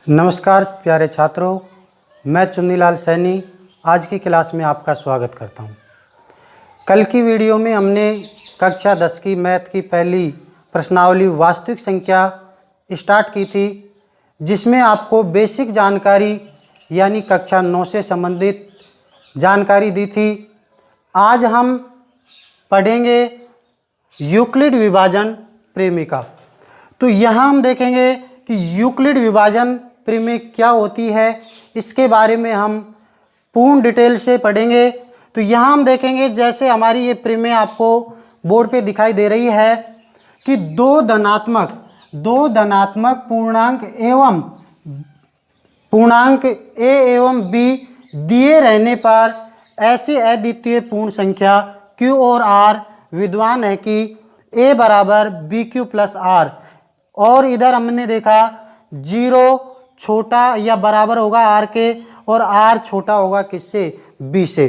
नमस्कार प्यारे छात्रों, मैं चुन्नीलाल सैनी आज की क्लास में आपका स्वागत करता हूं। कल की वीडियो में हमने कक्षा 10 की मैथ की पहली प्रश्नावली वास्तविक संख्या स्टार्ट की थी, जिसमें आपको बेसिक जानकारी यानी कक्षा 9 से संबंधित जानकारी दी थी। आज हम पढ़ेंगे यूक्लिड विभाजन प्रेमिका। तो यहाँ हम देखेंगे कि यूक्लिड विभाजन प्रेमिका क्या होती है, इसके बारे में हम पूर्ण डिटेल से पढ़ेंगे। तो यहाँ हम देखेंगे, जैसे हमारी ये प्रेमिका आपको बोर्ड पे दिखाई दे रही है कि दो धनात्मक पूर्णांक ए एवं बी दिए रहने पर ऐसी अद्वितीय पूर्ण संख्या क्यू और आर विद्वान है कि ए बराबर बी क्यू प्लस आर, और इधर हमने देखा 0 छोटा या बराबर होगा आर के और आर छोटा होगा किससे, बी से।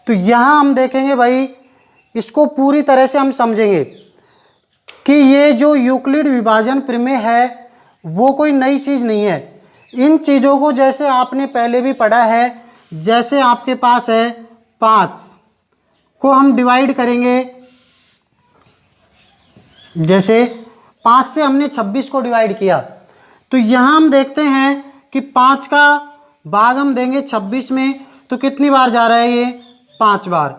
तो यहाँ हम देखेंगे भाई, इसको पूरी तरह से हम समझेंगे कि ये जो यूक्लिड विभाजन प्रमेय है वो कोई नई चीज़ नहीं है। इन चीज़ों को जैसे आपने पहले भी पढ़ा है, जैसे आपके पास है 5 को हम डिवाइड करेंगे, जैसे 5 से हमने 26 को डिवाइड किया, तो यहाँ हम देखते हैं कि 5 का भाग हम देंगे 26 में, तो कितनी बार जा रहा है ये, 5 बार।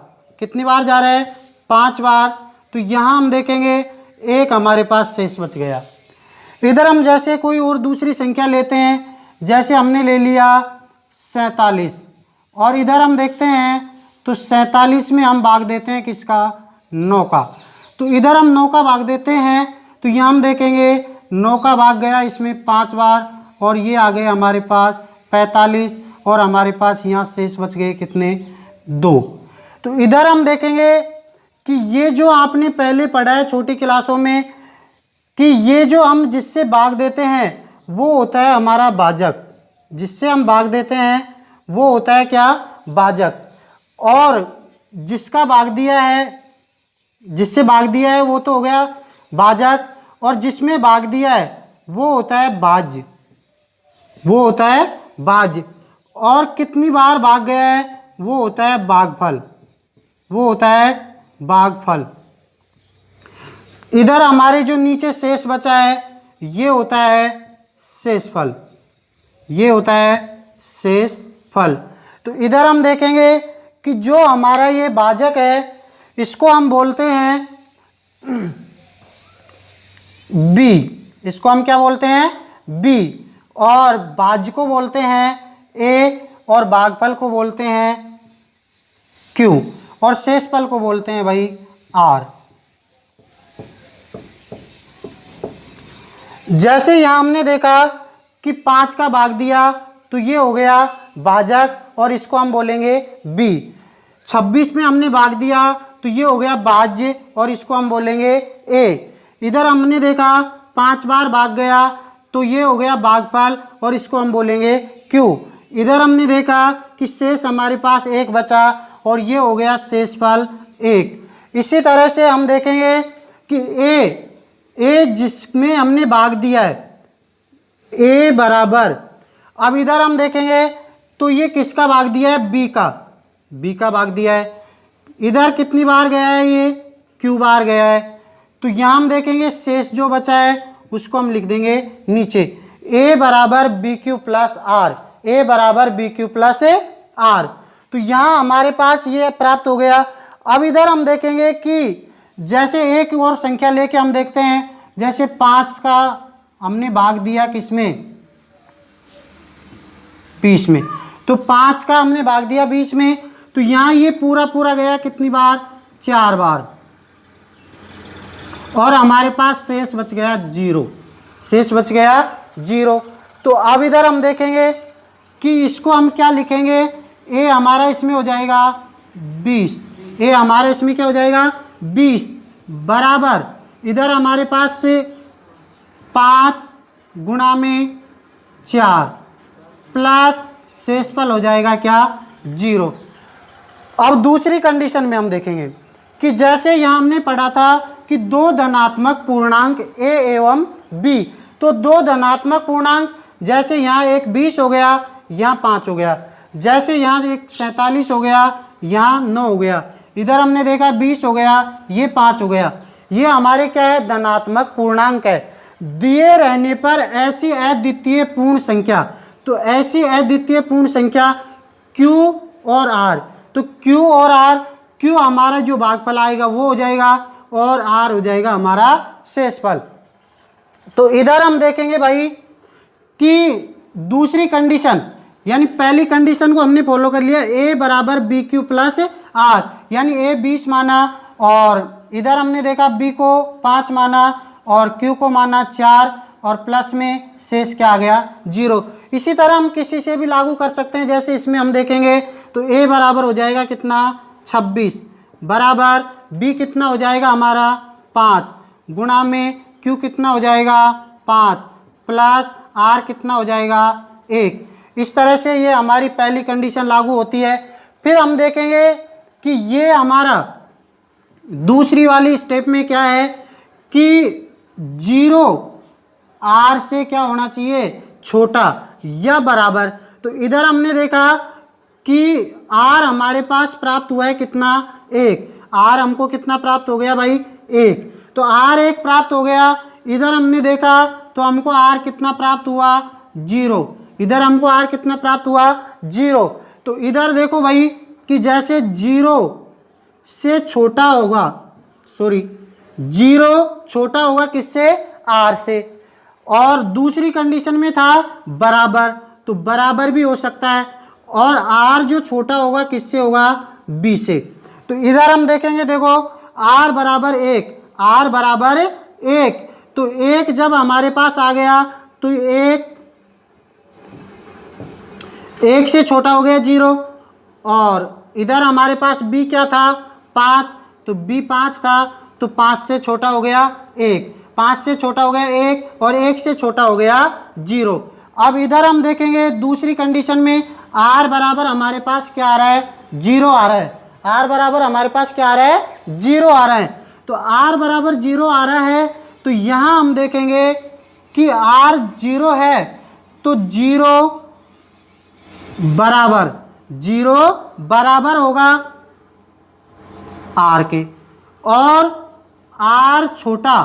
कितनी बार जा रहा है, 5 बार। तो यहाँ हम देखेंगे एक हमारे पास शेष बच गया। इधर हम जैसे कोई और दूसरी संख्या लेते हैं, जैसे हमने ले लिया 47, और इधर हम देखते हैं तो 47 में हम भाग देते हैं किसका, 9 का। तो इधर हम 9 का भाग देते हैं, तो यहाँ हम देखेंगे 9 का भाग गया इसमें 5 बार, और ये आ गए हमारे पास 45, और हमारे पास यहाँ शेष बच गए कितने, 2। तो इधर हम देखेंगे कि ये जो आपने पहले पढ़ा है छोटी क्लासों में कि ये जो हम जिससे भाग देते हैं वो होता है हमारा भाजक। जिससे हम भाग देते हैं वो होता है क्या, भाजक। और जिसका भाग दिया है, जिससे भाग दिया है वो तो हो गया भाजक, और जिसमें भाग दिया है वो होता है भाज्य, वो होता है भाज्य। और कितनी बार भाग गया है वो होता है भागफल, वो होता है भागफल। इधर हमारे जो नीचे शेष बचा है ये होता है शेषफल, ये होता है शेषफल। तो इधर हम देखेंगे कि जो हमारा ये भाजक है इसको हम बोलते हैं बी, इसको हम क्या बोलते हैं, बी, और भाज्य को बोलते हैं ए, और भागफल को बोलते हैं क्यू, और शेषफल को बोलते हैं भाई आर। जैसे यहां हमने देखा कि 5 का भाग दिया तो ये हो गया भाजक, और इसको हम बोलेंगे बी। 26 में हमने भाग दिया तो ये हो गया भाज्य, और इसको हम बोलेंगे ए। इधर हमने देखा 5 बार भाग गया तो ये हो गया भागफल, और इसको हम बोलेंगे क्यू। इधर हमने देखा कि शेष हमारे पास 1 बचा, और ये हो गया शेषफल 1। इसी तरह से हम देखेंगे कि ए जिसमें हमने भाग दिया है ए बराबर, अब इधर हम देखेंगे तो ये किसका भाग दिया है, बी का, बी का भाग दिया है। इधर कितनी बार गया है, ये क्यू बार गया है। तो यहाँ हम देखेंगे शेष जो बचा है उसको हम लिख देंगे नीचे, ए बराबर बी क्यू प्लस आर, ए बराबर बी क्यू प्लस आर। तो यहाँ हमारे पास ये प्राप्त हो गया। अब इधर हम देखेंगे कि जैसे एक और संख्या लेके हम देखते हैं, जैसे 5 का हमने भाग दिया किसमें, 20 में। तो 5 का हमने भाग दिया 20 में, तो यहाँ ये पूरा पूरा गया कितनी बार, 4 बार, और हमारे पास शेष बच गया 0, शेष बच गया 0। तो अब इधर हम देखेंगे कि इसको हम क्या लिखेंगे, ए हमारा इसमें हो जाएगा 20, ए हमारा इसमें क्या हो जाएगा 20, बराबर इधर हमारे पास से 5 गुणा में 4 प्लस शेषफल हो जाएगा क्या, 0। अब दूसरी कंडीशन में हम देखेंगे कि जैसे यहाँ हमने पढ़ा था कि दो धनात्मक पूर्णांक ए एवं बी, तो दो धनात्मक पूर्णांक जैसे यहाँ एक 20 हो गया, यहाँ 5 हो गया। जैसे यहाँ एक 47 हो गया, यहाँ 9 हो गया। इधर हमने देखा 20 हो गया, ये 5 हो गया। ये हमारे क्या है, धनात्मक पूर्णांक है। दिए रहने पर ऐसी अद्वितीय पूर्ण संख्या, तो ऐसी अद्वितीय पूर्ण संख्या Q और R, तो Q और R, Q हमारा जो भागफल आएगा वो हो जाएगा और R हो जाएगा हमारा शेषफल। तो इधर हम देखेंगे भाई कि दूसरी कंडीशन, यानी पहली कंडीशन को हमने फॉलो कर लिया, A बराबर BQ प्लस R, यानी A 20 माना और इधर हमने देखा B को 5 माना और Q को माना 4 और प्लस में शेष क्या आ गया, 0। इसी तरह हम किसी से भी लागू कर सकते हैं। जैसे इसमें हम देखेंगे तो A बराबर हो जाएगा कितना, 26 बराबर B कितना हो जाएगा हमारा 5 गुणा में Q कितना हो जाएगा 5 प्लस R कितना हो जाएगा 1। इस तरह से ये हमारी पहली कंडीशन लागू होती है। फिर हम देखेंगे कि ये हमारा दूसरी वाली स्टेप में क्या है कि 0 R से क्या होना चाहिए, छोटा या बराबर। तो इधर हमने देखा कि R हमारे पास प्राप्त हुआ है कितना, 1। R हमको कितना प्राप्त हो गया भाई, 1। तो R 1 प्राप्त हो गया। इधर हमने देखा तो हमको R कितना प्राप्त हुआ, 0। इधर हमको R कितना प्राप्त हुआ, 0। तो इधर देखो भाई कि जैसे 0 से छोटा होगा, 0 छोटा होगा किससे, R से। और दूसरी कंडीशन में था बराबर, तो बराबर भी हो सकता है। और R जो छोटा होगा किससे होगा, B से। तो इधर हम देखेंगे, देखो R बराबर 1, R बराबर 1, तो 1 जब हमारे पास आ गया तो 1 से छोटा हो गया 0। और इधर हमारे पास B क्या था, 5, तो B 5 था, तो 5 से छोटा हो गया 1, 5 से छोटा हो गया 1 और 1 से छोटा हो गया 0। अब इधर हम देखेंगे दूसरी कंडीशन में R बराबर हमारे पास क्या आ रहा है, 0 आ रहा है। R बराबर हमारे पास क्या आ रहा है, 0 आ रहा है। तो R बराबर 0 आ रहा है, तो यहाँ हम देखेंगे कि R 0 है, तो 0 बराबर होगा R के। और R छोटा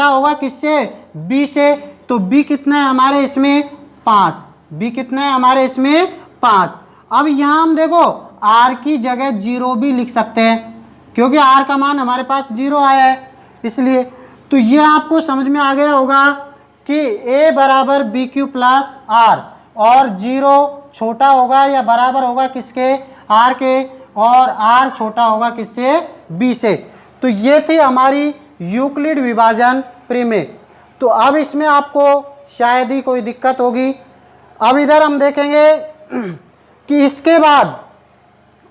होगा किससे, B से। तो B कितना है हमारे इसमें, 5। B कितना है हमारे इसमें, 5। अब यहाँ हम देखो R की जगह 0 भी लिख सकते हैं, क्योंकि R का मान हमारे पास 0 आया है इसलिए। तो ये आपको समझ में आ गया होगा कि A बराबर BQ प्लस R, और 0 छोटा होगा या बराबर होगा किसके, R के, और R छोटा होगा किससे, B से। तो ये थी हमारी यूक्लिड विभाजन प्रमेय। तो अब इसमें आपको शायद ही कोई दिक्कत होगी। अब इधर हम देखेंगे कि इसके बाद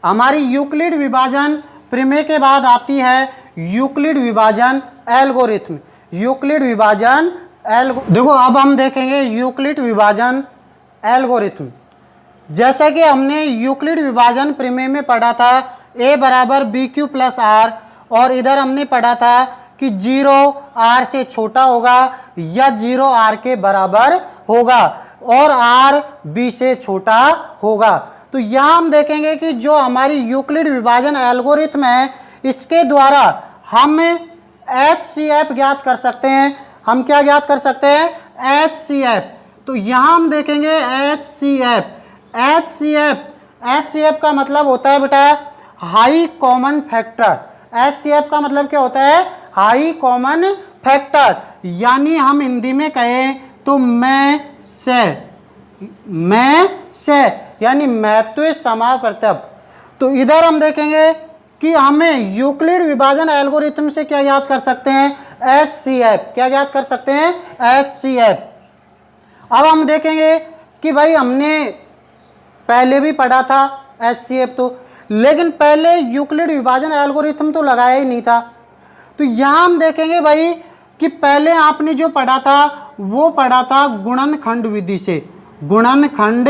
हमारी यूक्लिड विभाजन प्रमेय के बाद आती है यूक्लिड विभाजन एल्गोरिथम। यूक्लिड विभाजन देखो अब हम देखेंगे यूक्लिड विभाजन एल्गोरिथम। जैसा कि हमने यूक्लिड विभाजन प्रमेय में पढ़ा था A बराबर BQ प्लस R, और इधर हमने पढ़ा था कि 0 R से छोटा होगा या 0 R के बराबर होगा और R B से छोटा होगा। तो यहाँ हम देखेंगे कि जो हमारी यूक्लिड विभाजन एल्गोरिथम है, इसके द्वारा हम HCF ज्ञात कर सकते हैं। हम क्या ज्ञात कर सकते हैं, HCF। तो यहाँ हम देखेंगे HCF का मतलब होता है बेटा हाई कॉमन फैक्टर। HCF का मतलब क्या होता है, हाई कॉमन फैक्टर। यानी हम हिंदी में कहें तो मैं से यानी महत्व समावर्तक। तो इधर हम देखेंगे कि हमें यूक्लिड विभाजन एल्गोरिथम से क्या याद कर सकते हैं, HCF। क्या याद कर सकते हैं, HCF। अब हम देखेंगे कि भाई हमने पहले भी पढ़ा था HCF, तो लेकिन पहले यूक्लिड विभाजन एल्गोरिथम तो लगाया ही नहीं था। तो यहाँ हम देखेंगे भाई कि पहले आपने जो पढ़ा था वो पढ़ा था गुणनखंड विधि से। गुणनखंड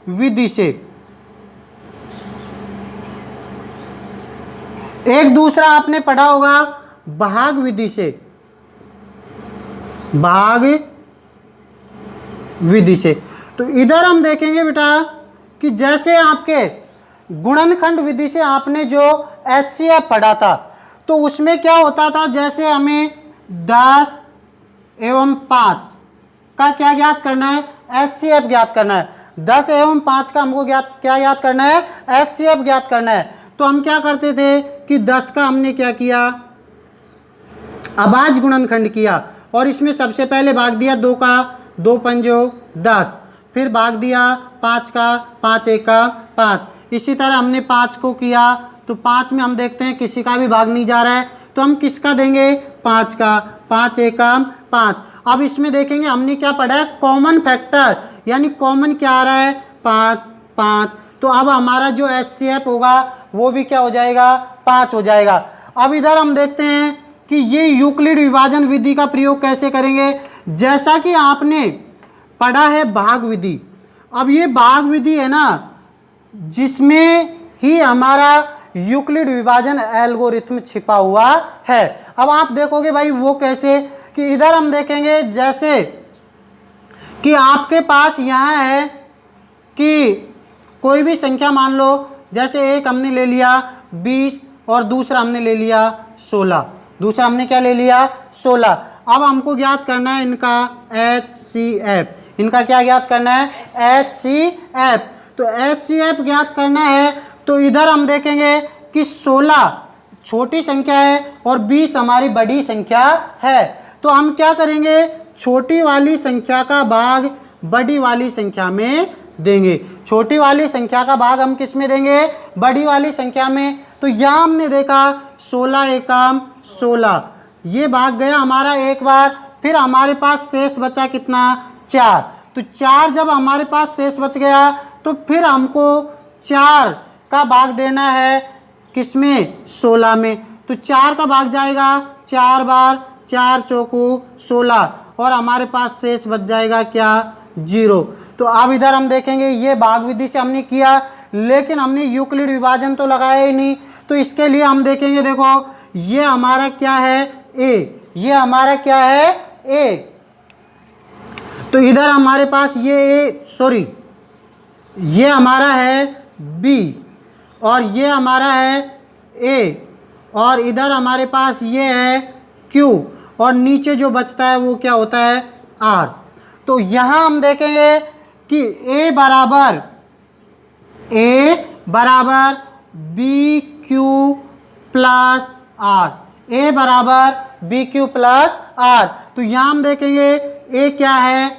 विधि से एक दूसरा आपने पढ़ा होगा भाग विधि से। भाग विधि से। तो इधर हम देखेंगे बेटा कि जैसे आपके गुणनखंड विधि से आपने जो HCF पढ़ा था, तो उसमें क्या होता था, जैसे हमें 10 एवं 5 का क्या ज्ञात करना है, HCF ज्ञात करना है। 10 एवं 5 का हमको क्या ज्ञात करना है, HCF ज्ञात करना है। तो हम क्या करते थे कि 10 का हमने क्या किया, अभाज्य गुणनखंड किया, और इसमें सबसे पहले भाग दिया 2 का, 2 पंजो 10, फिर भाग दिया 5 का, 5 एका 5। इसी तरह हमने 5 को किया, तो 5 में हम देखते हैं किसी का भी भाग नहीं जा रहा है, तो हम किसका देंगे, 5 का, 5 एकम 5। अब इसमें देखेंगे हमने क्या पढ़ा है, कॉमन फैक्टर, यानी कॉमन क्या आ रहा है, 5 5। तो अब हमारा जो HCF होगा वो भी क्या हो जाएगा, 5 हो जाएगा। अब इधर हम देखते हैं कि ये यूक्लिड विभाजन विधि का प्रयोग कैसे करेंगे। जैसा कि आपने पढ़ा है भाग विधि, अब ये भाग विधि है ना, जिसमें ही हमारा यूक्लिड विभाजन एल्गोरिथम छिपा हुआ है। अब आप देखोगे भाई वो कैसे, कि इधर हम देखेंगे जैसे कि आपके पास यहाँ है कि कोई भी संख्या मान लो, जैसे एक हमने ले लिया 20 और दूसरा हमने ले लिया 16, दूसरा हमने क्या ले लिया 16। अब हमको ज्ञात करना है इनका HCF, इनका क्या ज्ञात करना है, HCF। तो HCF ज्ञात करना है, तो इधर हम देखेंगे कि 16 छोटी संख्या है और 20 हमारी बड़ी संख्या है। तो हम क्या करेंगे, छोटी वाली संख्या का भाग बड़ी वाली संख्या में देंगे। छोटी वाली संख्या का भाग हम किस में देंगे, बड़ी वाली संख्या में। तो यहाँ हमने देखा 16 एकम 16, ये भाग गया हमारा एक बार, फिर हमारे पास शेष बचा कितना, 4। तो 4 जब हमारे पास शेष बच गया, तो फिर हमको 4 का भाग देना है किसमें, 16 में। तो 4 का भाग जाएगा 4 बार, 4 चौको 16, और हमारे पास शेष बच जाएगा क्या, 0। तो अब इधर हम देखेंगे ये भाग विधि से हमने किया, लेकिन हमने यूक्लिड विभाजन तो लगाया ही नहीं। तो इसके लिए हम देखेंगे, देखो ये हमारा क्या है, A, ये हमारा क्या है, A। तो इधर हमारे पास ये ये हमारा है B, और ये हमारा है A, और इधर हमारे पास ये है Q, और नीचे जो बचता है वो क्या होता है, R। तो यहाँ हम देखेंगे कि A बराबर BQ प्लस R, A बराबर BQ प्लस R। तो यहाँ हम देखेंगे A क्या है,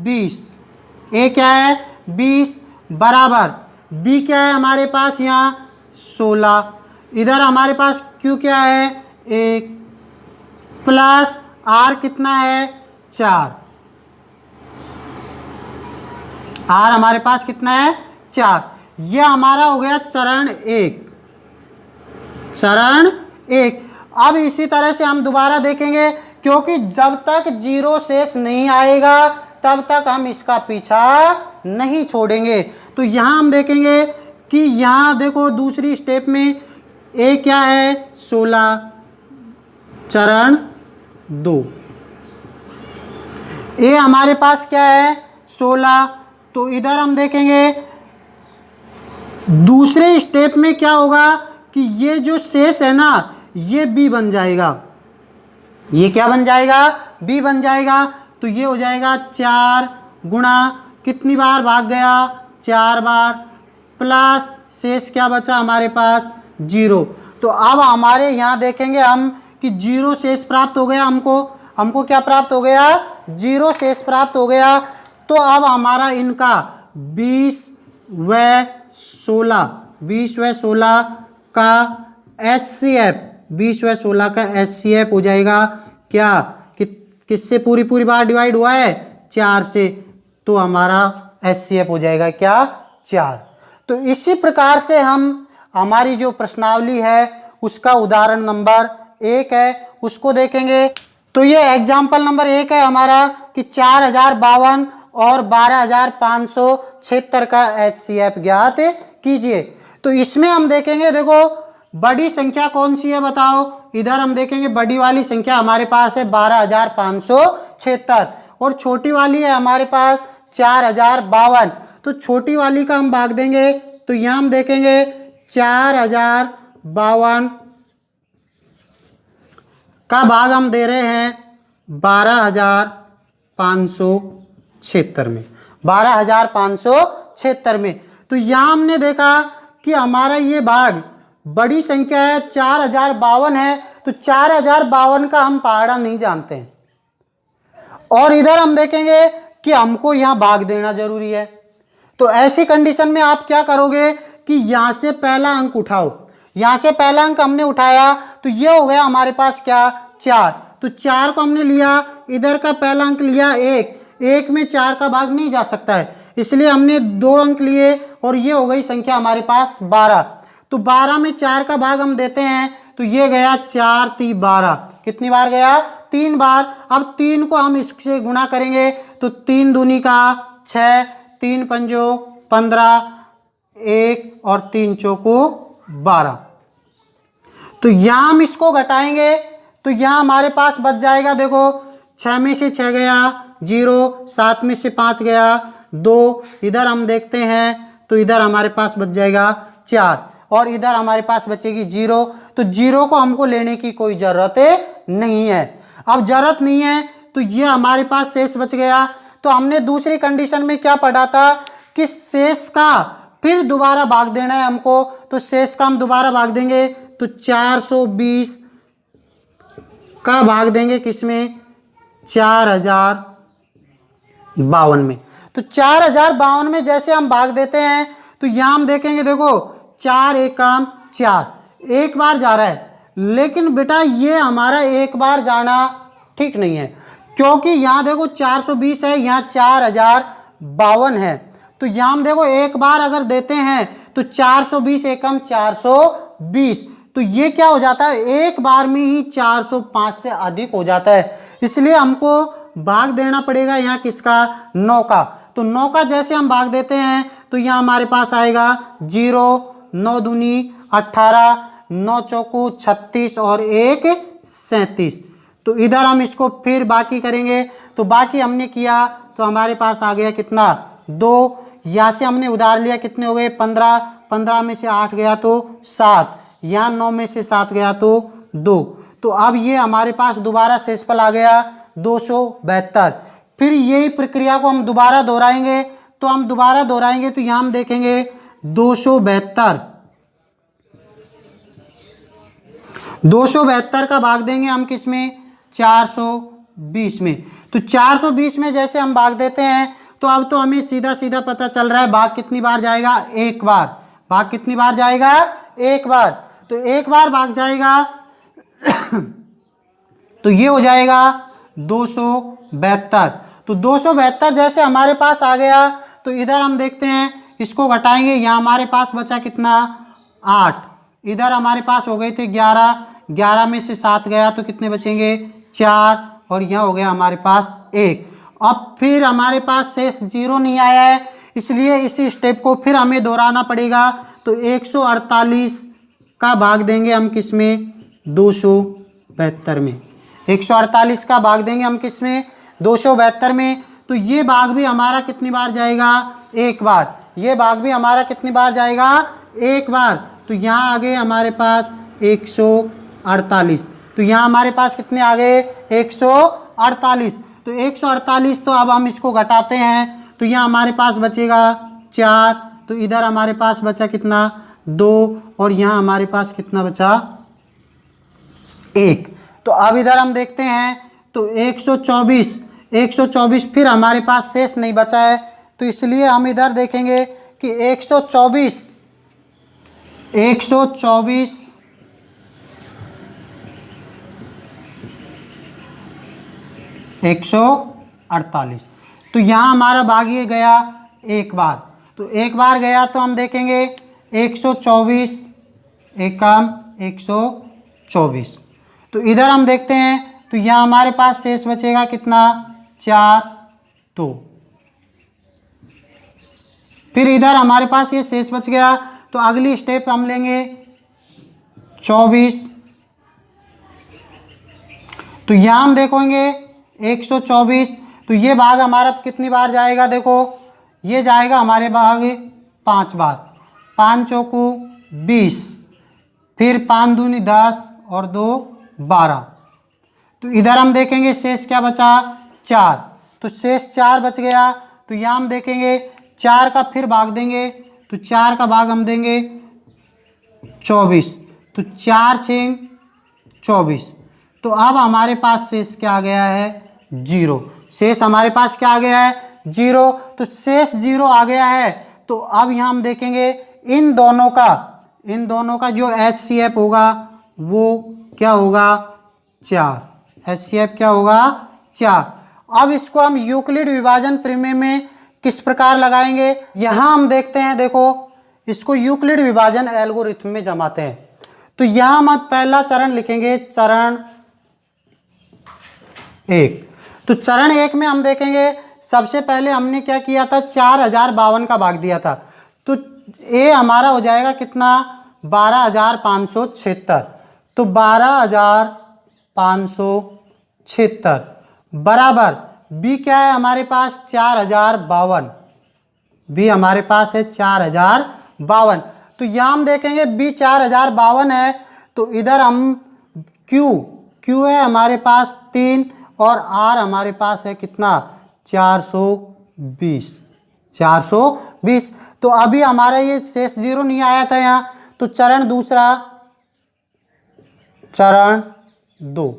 20, A क्या है 20, बराबर B क्या है हमारे पास यहाँ 16, इधर हमारे पास Q क्या है 1, प्लस R कितना है 4, R हमारे पास कितना है 4। यह हमारा हो गया चरण 1, चरण 1। अब इसी तरह से हम दोबारा देखेंगे, क्योंकि जब तक 0 शेष नहीं आएगा तब तक हम इसका पीछा नहीं छोड़ेंगे। तो यहाँ हम देखेंगे कि यहाँ देखो दूसरी स्टेप में A क्या है 16, चरण 2, A हमारे पास क्या है 16। तो इधर हम देखेंगे दूसरे स्टेप में क्या होगा कि ये जो शेष है ना ये B बन जाएगा, ये क्या बन जाएगा, B बन जाएगा। तो ये हो जाएगा 4 गुणा कितनी बार भाग गया 4 बार, प्लस शेष क्या बचा हमारे पास 0। तो अब हमारे यहाँ देखेंगे हम कि 0 शेष प्राप्त हो गया, हमको क्या प्राप्त हो गया 0 शेष प्राप्त हो गया। तो अब हमारा इनका 20 व 16 का HCF, 20 व 16 का HCF हो जाएगा क्या, किससे पूरी बार डिवाइड हुआ है 4 से, तो हमारा HCF हो जाएगा क्या 4। तो इसी प्रकार से हम हमारी जो प्रश्नावली है उसका उदाहरण नंबर 1 है उसको देखेंगे। तो ये एग्जाम्पल नंबर 1 है हमारा कि 4052 और 12576 का HCF ज्ञात कीजिए। तो इसमें हम देखेंगे, देखो बड़ी संख्या कौन सी है बताओ, इधर हम देखेंगे बड़ी वाली संख्या हमारे पास है 12576 और छोटी वाली है हमारे पास 4052। तो छोटी वाली का हम भाग देंगे तो यहाँ हम देखेंगे 4052 का भाग हम दे रहे हैं 12,576 में, 12,576 में। तो यहाँ हमने देखा कि हमारा ये भाग बड़ी संख्या है, 4052 है, तो 4052 का हम पहाड़ा नहीं जानते हैं। और इधर हम देखेंगे कि हमको यहाँ भाग देना जरूरी है। तो ऐसी कंडीशन में आप क्या करोगे कि यहाँ से पहला अंक उठाओ। यहाँ से पहला अंक हमने उठाया तो ये हो गया हमारे पास क्या, 4। तो 4 को हमने लिया, इधर का पहला अंक लिया 1, 1 में 4 का भाग नहीं जा सकता है, इसलिए हमने 2 अंक लिए और ये हो गई संख्या हमारे पास 12। तो 12 में 4 का भाग हम देते हैं तो ये गया 4 3 12। कितनी बार गया, 3 बार। अब 3 को हम इससे गुणा करेंगे तो 3 दूनी का 6, 3 पंजो 15, 1 और 3 चौको 12। तो यहाँ हम इसको घटाएंगे तो यहाँ हमारे पास बच जाएगा, देखो 6 में से 6 गया 0, 7 में से 5 गया 2, इधर हम देखते हैं तो इधर हमारे पास बच जाएगा 4 और इधर हमारे पास बचेगी 0। तो 0 को हमको लेने की कोई ज़रूरत नहीं है। अब ज़रूरत नहीं है तो ये हमारे पास शेष बच गया। तो हमने दूसरी कंडीशन में क्या पढ़ा था कि शेष का फिर दोबारा भाग देना है हमको, तो शेष का हम दोबारा भाग देंगे तो 420 का भाग देंगे किसमें, 4052 में। तो 4052 में जैसे हम भाग देते हैं तो यहाँ हम देखेंगे, देखो 4 एकम 4, एक बार जा रहा है, लेकिन बेटा ये हमारा एक बार जाना ठीक नहीं है, क्योंकि यहाँ देखो 420 है, यहाँ 4052 है। तो यहाँ हम देखो एक बार अगर देते हैं तो 420 एकम 420, तो ये क्या हो जाता है, एक बार में ही 405 से अधिक हो जाता है, इसलिए हमको भाग देना पड़ेगा यहाँ किसका, 9 का। तो 9 का जैसे हम भाग देते हैं तो यहाँ हमारे पास आएगा 0, 9 दूनी 18, 9 चौको 36 और 1 37। तो इधर हम इसको फिर बाकी करेंगे तो बाकी हमने किया तो हमारे पास आ गया कितना, 2। यहाँ से हमने उधार लिया, कितने हो गए 15, 15 में से 8 गया तो 7, यहाँ 9 में से 7 गया तो 2। तो अब ये हमारे पास दोबारा शेषफल आ गया 272। फिर यही प्रक्रिया को हम दोबारा दोहराएंगे, तो हम दोबारा दोहराएंगे तो यहाँ हम देखेंगे 272 का भाग देंगे हम किसमें, 420 में। तो 420 में जैसे हम भाग देते हैं तो अब तो हमें सीधा सीधा पता चल रहा है भाग कितनी बार जाएगा, एक बार। भाग कितनी बार जाएगा, एक बार। तो एक बार भाग जाएगा तो ये हो जाएगा 272। तो 272 जैसे हमारे पास आ गया तो इधर हम देखते हैं, इसको घटाएंगे, यहाँ हमारे पास बचा कितना, 8, इधर हमारे पास हो गए थे 11, 11 में से 7 गया तो कितने बचेंगे, 4, और यहाँ हो गया हमारे पास 1। अब फिर हमारे पास शेष 0 नहीं आया है, इसलिए इसी स्टेप को फिर हमें दोहराना पड़ेगा। तो 148 का भाग देंगे हम किसमें, 272 में। 148 का भाग देंगे हम किसमें, 272 में। तो ये भाग भी हमारा कितनी बार जाएगा, एक बार। ये भाग भी हमारा कितनी बार जाएगा, एक बार। तो यहाँ आ गए हमारे पास 148। तो यहाँ हमारे पास कितने आ गए, 148। तो 148, तो अब हम इसको घटाते हैं तो यहाँ हमारे पास बचेगा 4, तो इधर हमारे पास बचा कितना, 2, और यहाँ हमारे पास कितना बचा, 1। तो अब इधर हम देखते हैं तो 124 फिर हमारे पास शेष नहीं बचा है, तो इसलिए हम इधर देखेंगे कि 124 148। तो यहाँ हमारा भाग ये गया एक बार। तो एक बार गया तो हम देखेंगे 124 एकम 124। तो इधर हम देखते हैं तो यहाँ हमारे पास शेष बचेगा कितना, 4, 2। फिर इधर हमारे पास ये शेष बच गया तो अगली स्टेप हम लेंगे 24। तो यहाँ हम देखेंगे 124, तो तो ये भाग हमारा कितनी बार जाएगा, देखो ये जाएगा हमारे भाग 5 बार, 5 चौको 20, फिर 5 दूनी 10 और 2 12। तो इधर हम देखेंगे शेष क्या बचा, 4, तो शेष 4 बच गया। तो यहाँ हम देखेंगे 4 का फिर भाग देंगे, तो 4 का भाग हम देंगे 24, तो 4 6 24। तो अब हमारे पास शेष क्या आ गया है, 0। शेष हमारे पास क्या आ गया है, 0। तो शेष 0 आ गया है। तो अब यहाँ हम देखेंगे इन दोनों का जो HCF होगा वो क्या होगा, 4। HCF क्या होगा, 4। अब इसको हम यूक्लिड विभाजन प्रमेय में किस प्रकार लगाएंगे, यहाँ हम देखते हैं। देखो इसको यूक्लिड विभाजन एल्गोरिथम में जमाते हैं। तो यहाँ हम पहला चरण लिखेंगे, चरण 1। तो चरण 1 में हम देखेंगे सबसे पहले हमने क्या किया था, 4052 का भाग दिया था। तो ए हमारा हो जाएगा कितना, 12576। तो 12576 बराबर बी क्या है हमारे पास, 4052। बी हमारे पास है 4052। तो यहाँ हम देखेंगे बी 4052 है। तो इधर हम क्यू है हमारे पास 3 और आर हमारे पास है कितना, 420। तो अभी हमारा ये शेष 0 नहीं आया था यहाँ। तो चरण 2, चरण 2।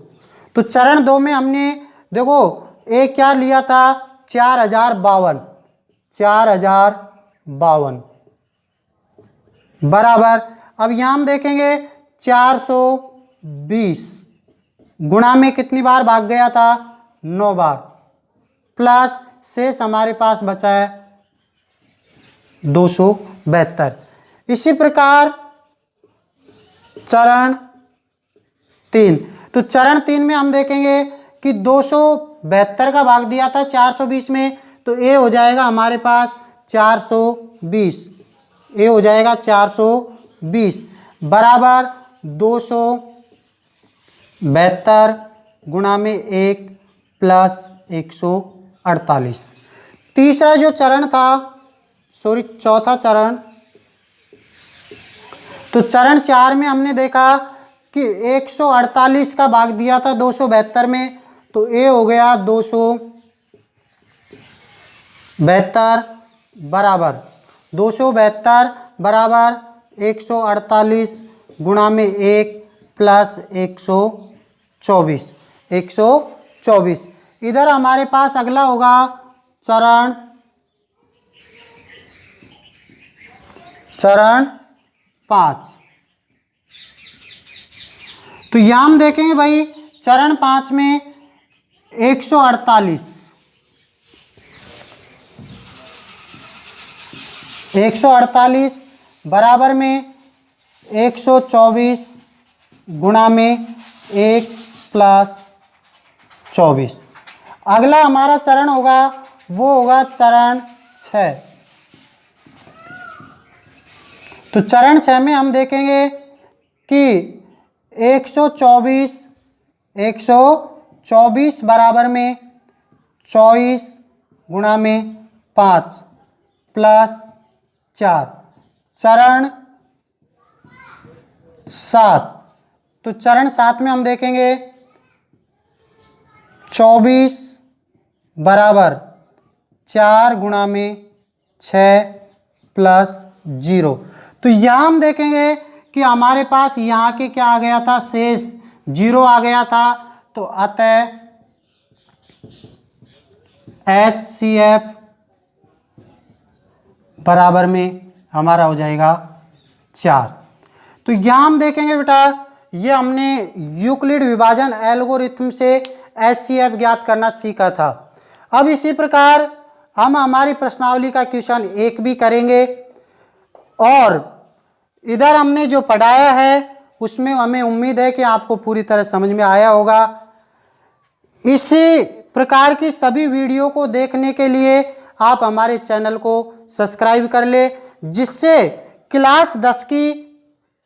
तो चरण 2 में हमने देखो ए क्या लिया था, 4052 बराबर। अब यहाँ हम देखेंगे 420 गुणा में कितनी बार भाग गया था, 9 बार, प्लस शेष हमारे पास बचा है 272। इसी प्रकार चरण 3। तो चरण 3 में हम देखेंगे कि 272 का भाग दिया था 420 में। तो ए हो जाएगा हमारे पास 420, ए हो जाएगा 420 बराबर 272 गुणा में 1 प्लस 148। तीसरा जो चरण था, चौथा चरण। तो चरण 4 में हमने देखा कि 148 का भाग दिया था 272 में। तो ए हो गया 272 बराबर 148 गुणा में 1 प्लस 124। इधर हमारे पास अगला होगा चरण 5। तो यहाँ हम देखेंगे भाई चरण 5 में 148 बराबर में 124 गुणा में 1 प्लस 24। अगला हमारा चरण होगा वो होगा चरण 6। तो चरण 6 में हम देखेंगे कि 124 बराबर में 24 गुणा में 5 प्लस 4। चरण 7। तो चरण 7 में हम देखेंगे 24 बराबर 4 गुणा में 6 प्लस 0। तो यहाँ हम देखेंगे कि हमारे पास यहाँ के क्या आ गया था, शेष 0 आ गया था। तो अतः HCF बराबर में हमारा हो जाएगा 4। तो यहाँ हम देखेंगे बेटा, ये हमने यूक्लिड विभाजन एल्गोरिथम से HCF ज्ञात करना सीखा था। अब इसी प्रकार हम हमारी प्रश्नावली का क्वेश्चन 1 भी करेंगे। और इधर हमने जो पढ़ाया है उसमें हमें उम्मीद है कि आपको पूरी तरह समझ में आया होगा। इसी प्रकार की सभी वीडियो को देखने के लिए आप हमारे चैनल को सब्सक्राइब कर ले, जिससे क्लास 10 की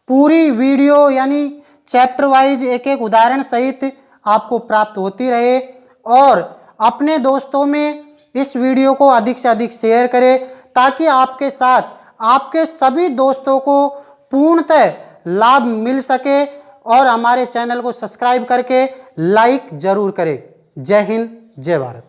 पूरी वीडियो यानी चैप्टर वाइज एक एक उदाहरण सहित आपको प्राप्त होती रहे। और अपने दोस्तों में इस वीडियो को अधिक से अधिक शेयर करें ताकि आपके साथ आपके सभी दोस्तों को पूर्णतः लाभ मिल सके। और हमारे चैनल को सब्सक्राइब करके लाइक जरूर करें। जय हिंद, जय भारत।